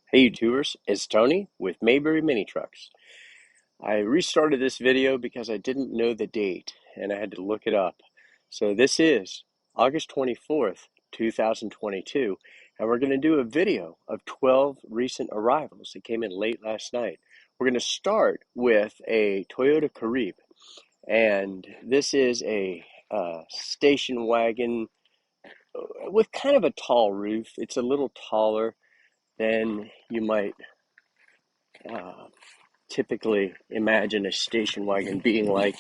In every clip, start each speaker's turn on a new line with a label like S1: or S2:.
S1: Hey YouTubers, it's Tony with Mayberry Mini Trucks. I restarted this video because I didn't know the date and I had to look it up. So this is August 24th, 2022, and we're going to do a video of 12 recent arrivals that came in late last night. We're going to start with a Toyota Carry, and this is a station wagon with kind of a tall roof. It's a little taller than you might uh, typically imagine a station wagon being like,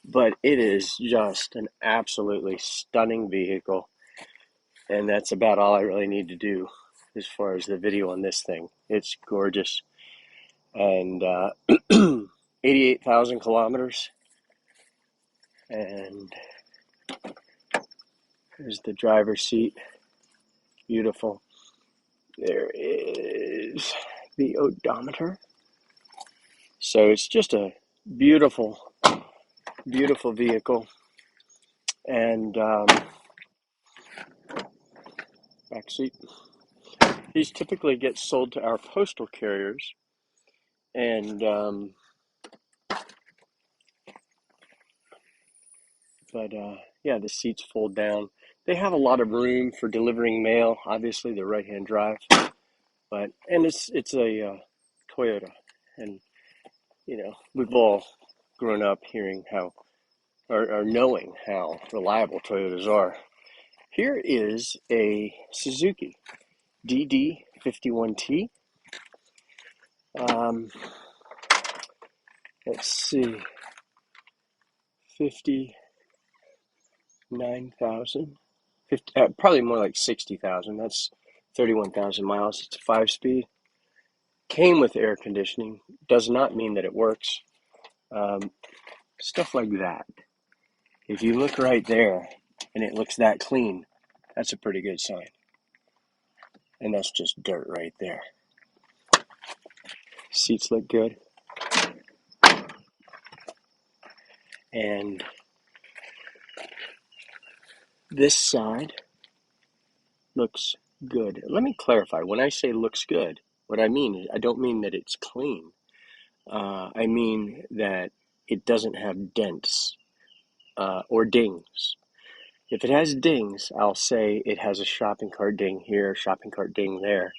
S1: but it is just an absolutely stunning vehicle, and that's about all I really need to do as far as the video on this thing. It's gorgeous, and 88,000 kilometers, and there's the driver's seat, beautiful. There is the odometer, so it's just a beautiful, beautiful vehicle, and back seat. These typically get sold to our postal carriers, and yeah, the seats fold down. They have a lot of room for delivering mail. Obviously, they're right-hand drive, and it's a Toyota, and we've all grown up hearing how or knowing how reliable Toyotas are. Here is a Suzuki DD51T. Let's see, 59,000, probably more like 60,000. That's 31,000 miles. It's a 5-speed. Came with air conditioning. Does not mean that it works. Stuff like that. If you look right there and it looks that clean, that's a pretty good sign. And that's just dirt right there. Seats look good. And this side looks good. Let me clarify. When I say looks good, what I mean is I don't mean that it's clean. I mean that it doesn't have dents or dings. If it has dings, I'll say it has a shopping cart ding here, shopping cart ding there.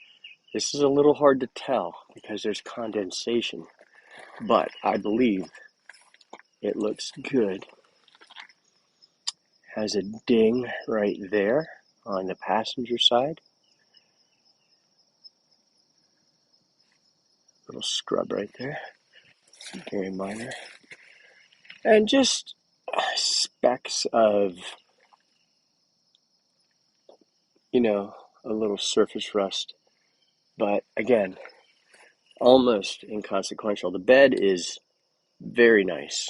S1: This is a little hard to tell because there's condensation, but I believe it looks good. Has a ding right there on the passenger side. Little scrub right there, very minor. And just specks of, a little surface rust. But again, almost inconsequential. The bed is very nice,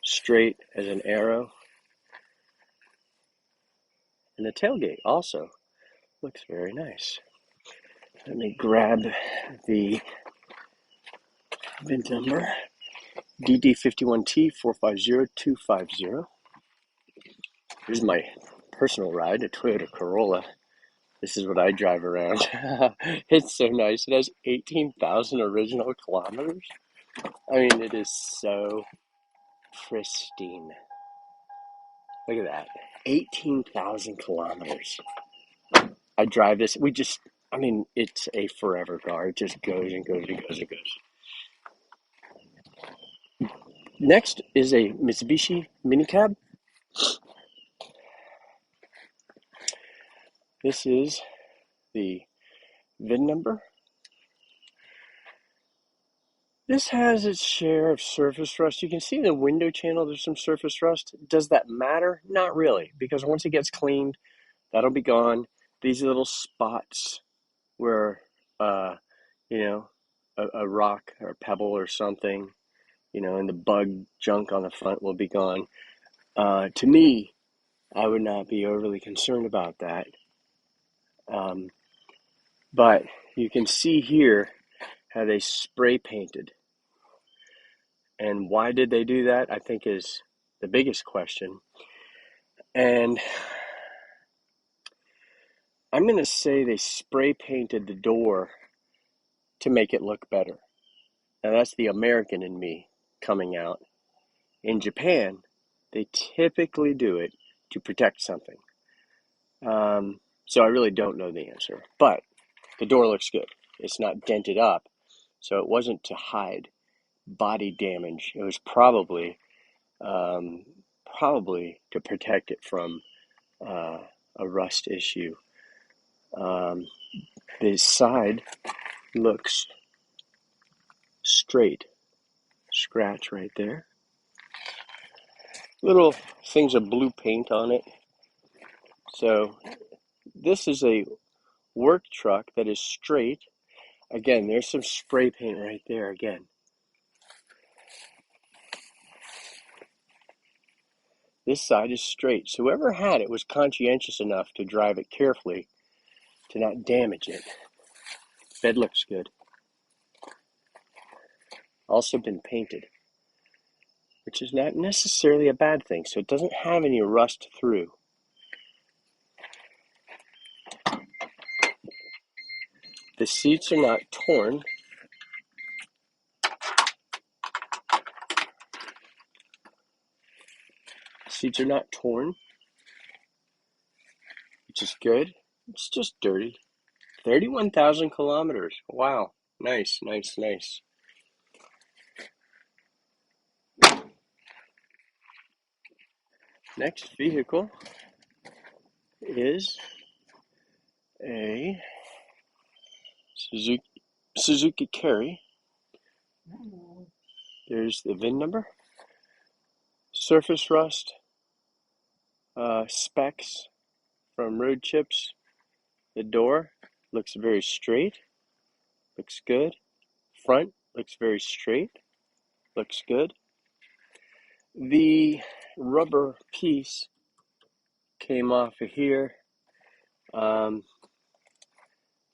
S1: straight as an arrow. And the tailgate also looks very nice. Let me grab the VIN number, DD51T 450250. Here's my personal ride, a Toyota Corolla. This is what I drive around. It's so nice. It has 18,000 original kilometers. I mean, it is so pristine. Look at that. 18,000 kilometers. I drive this. It's a forever car. It just goes and goes and goes and goes. Next is a Mitsubishi Mini Cab. This is the VIN number. This has its share of surface rust. You can see in the window channel there's some surface rust. Does that matter? Not really, because once it gets cleaned, that'll be gone. These little spots where, a rock or a pebble or something, and the bug junk on the front will be gone. To me, I would not be overly concerned about that. But you can see here how they spray painted. And why did they do that, I think, is the biggest question. And I'm going to say they spray painted the door to make it look better. Now that's the American in me coming out. In Japan, they typically do it to protect something. So I really don't know the answer, but the door looks good. It's not dented up, so it wasn't to hide body damage. It was probably to protect it from a rust issue. The side looks straight. Scratch right there. Little things of blue paint on it. So this is a work truck that is straight. Again, there's some spray paint right there again. This side is straight. So whoever had it was conscientious enough to drive it carefully to not damage it. Bed looks good. Also been painted, which is not necessarily a bad thing. So it doesn't have any rust through. The seats are not torn. Seats are not torn, which is good. It's just dirty. 31,000 kilometers. Wow. Nice, nice, nice. Next vehicle is a Suzuki Carry. There's the VIN number. Surface rust, specks from road chips. The door looks very straight. Looks good. Front looks very straight. Looks good. The rubber piece came off of here.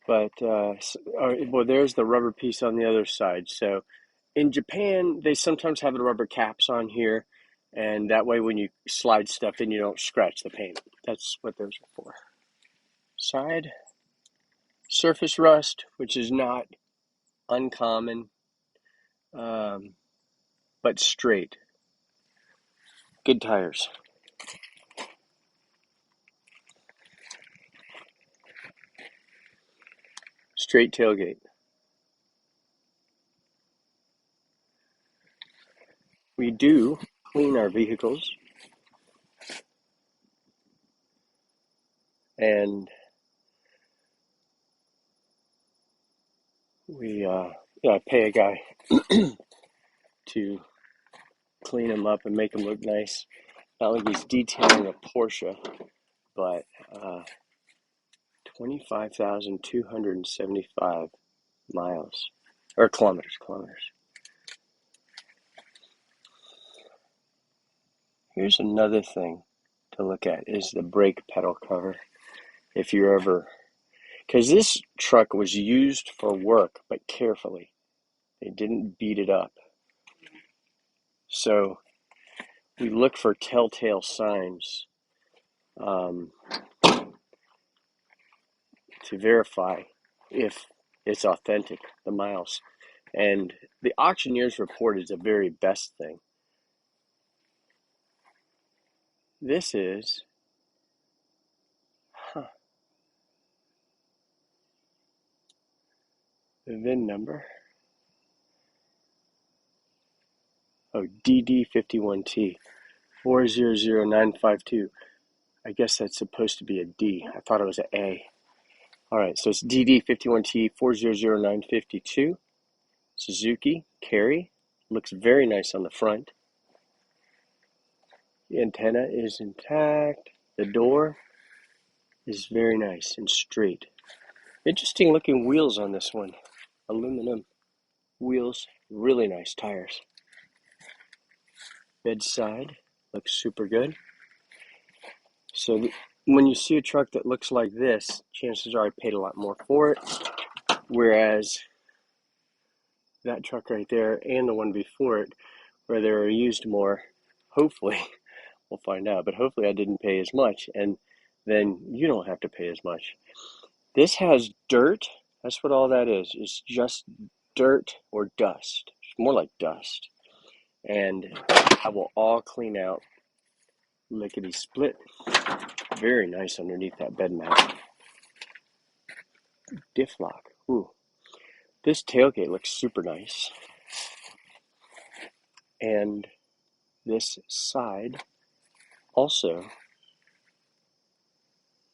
S1: There's the rubber piece on the other side. So in Japan, they sometimes have the rubber caps on here, and that way when you slide stuff in, you don't scratch the paint. That's what those are for. Side, surface rust, which is not uncommon, but straight. Good tires. Straight tailgate. We do clean our vehicles, and I pay a guy to clean them up and make them look nice. Not like he's detailing a Porsche, but 25,275 miles, or kilometers. Here's another thing to look at is the brake pedal cover. If you're ever, because this truck was used for work, but carefully. They didn't beat it up. So we look for telltale signs to verify if it's authentic, the miles. And the auctioneer's report is the very best thing. This is, the VIN number. Oh, DD51T 400952. I guess that's supposed to be a D. I thought it was an A. All right, so it's DD51T 400952. Suzuki Carry. Looks very nice on the front. The antenna is intact. The door is very nice and straight. Interesting looking wheels on this one. Aluminum wheels, really nice tires. Bedside looks super good. So when you see a truck that looks like this, chances are I paid a lot more for it. Whereas that truck right there and the one before it, where they were used more, hopefully, we'll find out, but hopefully I didn't pay as much, and then you don't have to pay as much. This has dirt That's what all that is. It's just dirt or dust. It's more like dust. And I will all clean out lickety split. Very nice underneath that bed mat. Diff lock. Ooh. This tailgate looks super nice. And this side also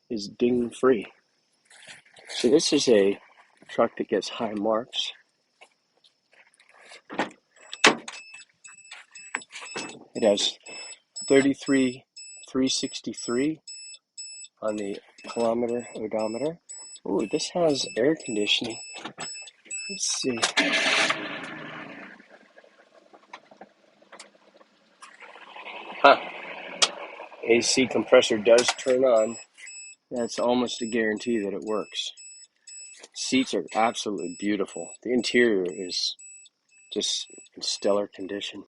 S1: is ding free. So this is a truck that gets high marks. It has 33,363 on the kilometer odometer. Ooh, this has air conditioning. Let's see. Huh. AC compressor does turn on. That's almost a guarantee that it works. Seats are absolutely beautiful. The interior is just in stellar condition.